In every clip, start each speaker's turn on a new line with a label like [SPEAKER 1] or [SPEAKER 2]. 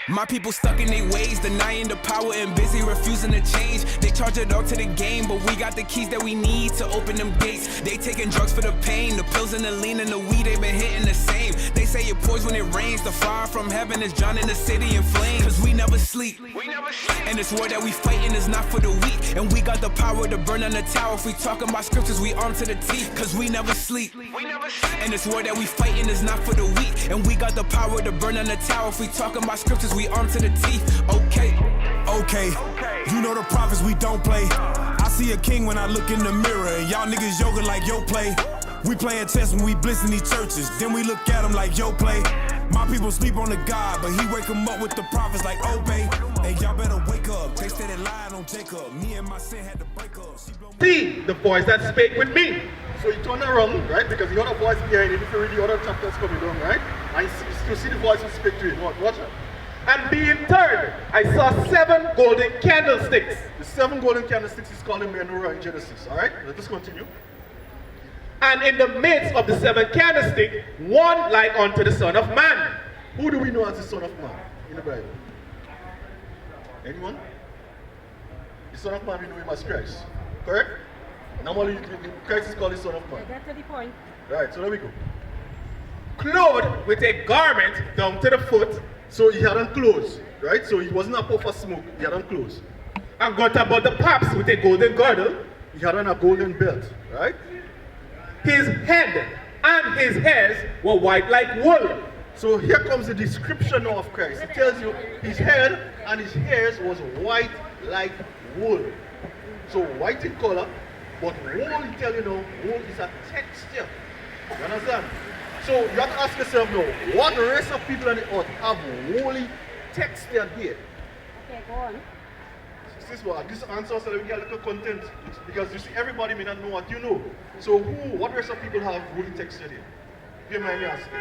[SPEAKER 1] My people stuck in their ways, denying the power and busy refusing to change. They charge it all to the game, but we got the keys that we need to open them gates. They taking drugs for the pain, the pills and the lean and the weed, they been hitting the same. They say it pours when it rains, the fire from heaven is drowning the city in flames. Cause we never sleep, and this war that we fighting is not for the weak. And we got the power to burn on the tower. If we talking about scriptures, we armed to the teeth. Cause we never sleep, and this war that we fighting is not for the weak. And we got the power to burn on the tower. If we talking about scriptures, we armed to the teeth. Okay, you know the prophets, we don't play. I see a king when I look in the mirror, and y'all niggas yoga like yo play. We playing chess when we blitz in these churches, then we look at them like yo play. My people sleep on the God, but he wake them up with the prophets like obey. Hey, y'all better wake up, they steady lying on Jacob. Me and my sin had to break up.
[SPEAKER 2] See the voice that spake with me.
[SPEAKER 3] So you turn around, right? Because you heard a voice behind it. If you read the other chapters coming down, right? And you see the voice who speak to you. Watch it.
[SPEAKER 2] And being turned, I saw 7 golden candlesticks.
[SPEAKER 3] The 7 golden candlesticks is called the menorah in Genesis. All right? Let us continue.
[SPEAKER 2] And in the midst of the 7 candlesticks, one like unto the Son of Man.
[SPEAKER 3] Who do we know as the Son of Man in the Bible? Anyone? The Son of Man, we know him as Christ. Correct? Normally, Christ is called the Son of Man.
[SPEAKER 4] That's the point.
[SPEAKER 3] Right, so there we go.
[SPEAKER 2] Clothed with a garment down to the foot.
[SPEAKER 3] So he hadn't clothes, right? So he wasn't a puff of smoke, he hadn't clothes.
[SPEAKER 2] And got about the paps with a golden girdle.
[SPEAKER 3] He had on a golden belt, right?
[SPEAKER 2] His head and his hairs were white like wool.
[SPEAKER 3] So here comes the description now of Christ. It tells you his head and his hairs was white like wool. So white in color, but wool, he tell you now, wool is a texture. You understand? So you have to ask yourself now, what race of people on the earth have woolly textured hair?
[SPEAKER 4] Okay, go on.
[SPEAKER 3] This answer so that we get a little content, because you see everybody may not know what you know. So what race of people have woolly textured hair? You mind me asking?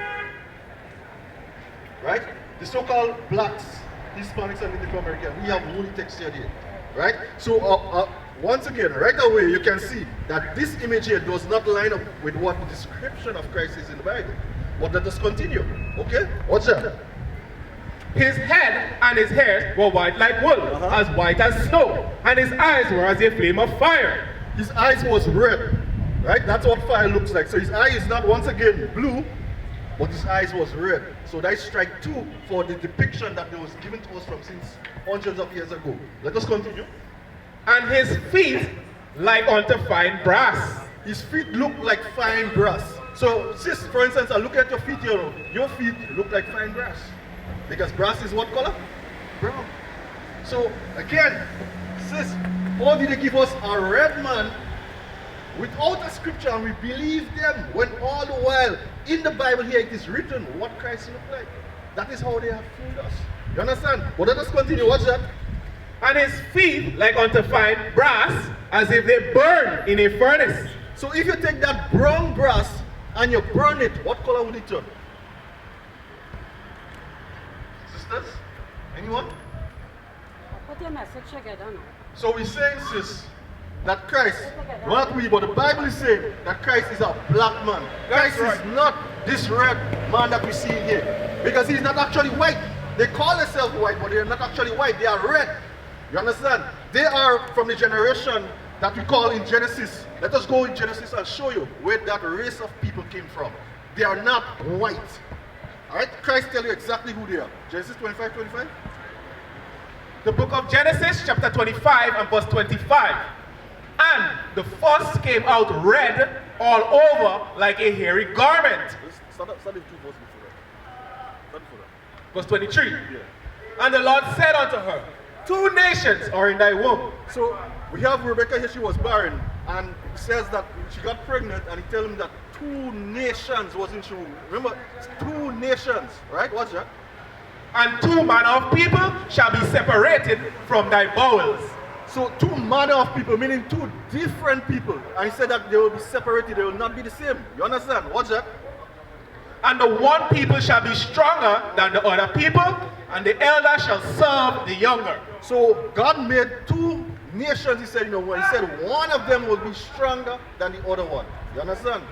[SPEAKER 3] Right? The so-called blacks, Hispanics and Native Americans, we have woolly textured hair. Right? So once again, right away, you can see that this image here does not line up with what the description of Christ is in the Bible. But let us continue. Okay? Watch that.
[SPEAKER 2] His head and his hairs were white like wool, as white as snow, and his eyes were as a flame of fire.
[SPEAKER 3] His eyes was red, right? That's what fire looks like. So his eye is not once again blue, but his eyes was red. So that's strike 2 for the depiction that was given to us from since hundreds of years ago. Let us continue.
[SPEAKER 2] And his feet like unto fine brass.
[SPEAKER 3] His feet look like fine brass. So, sis, for instance, I look at your feet here. Your feet look like fine brass. Because brass is what color? Brown. So, again, sis, how did they give us a red man without a scripture and we believe them when all the while in the Bible here it is written what Christ looked like? That is how they have fooled us. You understand? But let us continue. Watch that.
[SPEAKER 2] And his feet like unto fine brass, as if they burn in a furnace.
[SPEAKER 3] So if you take that brown brass and you burn it, what color would it turn? Sisters? Anyone?
[SPEAKER 4] Put your message together now.
[SPEAKER 3] So we're saying, sis, that Christ, not we, but the Bible is saying that Christ is a black man. Christ is not this red man that we see here. Because he's not actually white. They call themselves white, but they're not actually white. They are red. You understand? They are from the generation that we call in Genesis. Let us go in Genesis and show you where that race of people came from. They are not white. Alright? Christ tell you exactly who they are. Genesis 25:25.
[SPEAKER 2] The book of Genesis chapter 25 and verse 25. And the first came out red all over like a hairy garment.
[SPEAKER 3] Start the 2 verses before that. Start before that.
[SPEAKER 2] Verse 23.
[SPEAKER 3] Yeah.
[SPEAKER 2] And the Lord said unto her, 2 nations are in thy womb.
[SPEAKER 3] So we have Rebecca here, she was barren, and it says that she got pregnant, and he tells him that 2 nations was in she womb. Remember, 2 nations, right? Watch that.
[SPEAKER 2] And 2 manner of people shall be separated from thy bowels.
[SPEAKER 3] So 2 manner of people, meaning 2 different people. And he said that they will be separated, they will not be the same. You understand? Watch that.
[SPEAKER 2] And the one people shall be stronger than the other people, and the elder shall serve the younger.
[SPEAKER 3] So God made 2 nations, he said, when he said one of them will be stronger than the other one. You understand?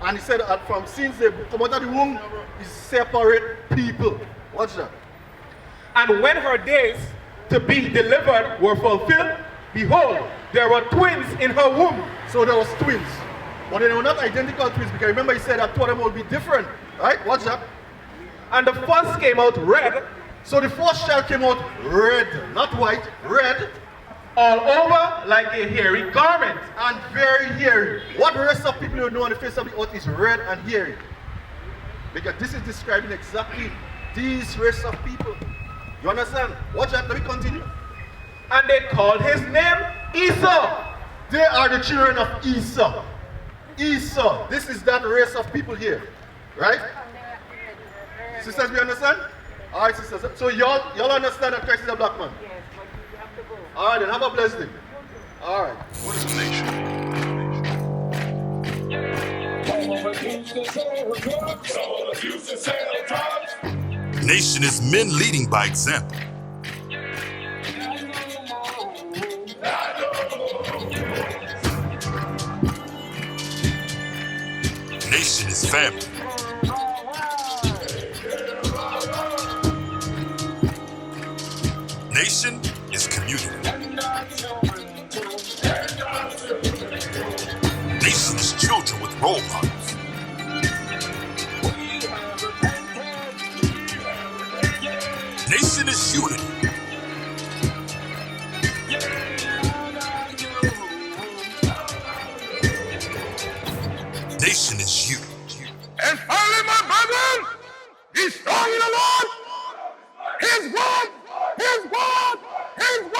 [SPEAKER 3] And he said from since they come out of the womb, is separate people. Watch that.
[SPEAKER 2] And when her days to be delivered were fulfilled, behold, there were twins in her womb.
[SPEAKER 3] So there was twins. But they were not identical twins, because remember he said that two of them will be different. Right? What's that?
[SPEAKER 2] And the first came out red,
[SPEAKER 3] So the first child came out red, not white, red,
[SPEAKER 2] all over like a hairy garment.
[SPEAKER 3] and very hairy. What the rest of people you know on the face of the earth is red and hairy. Because this is describing exactly these race of people. You understand? Watch that, let me continue.
[SPEAKER 2] And they called his name Esau.
[SPEAKER 3] They are the children of Esau. Esau, this is that race of people here. Right? Sisters, we understand? Alright, sisters. So y'all understand that Christ is a black man?
[SPEAKER 4] Yes, but you have to go.
[SPEAKER 3] Alright, then have a blessed day. Alright.
[SPEAKER 5] What is a nation? Nation is men leading by example. Nation is family. Nation is community. Nation is children with role models. Nation is unity. Nation is you.
[SPEAKER 6] And finally, my brethren, be strong in the Lord. His word, his word, his word.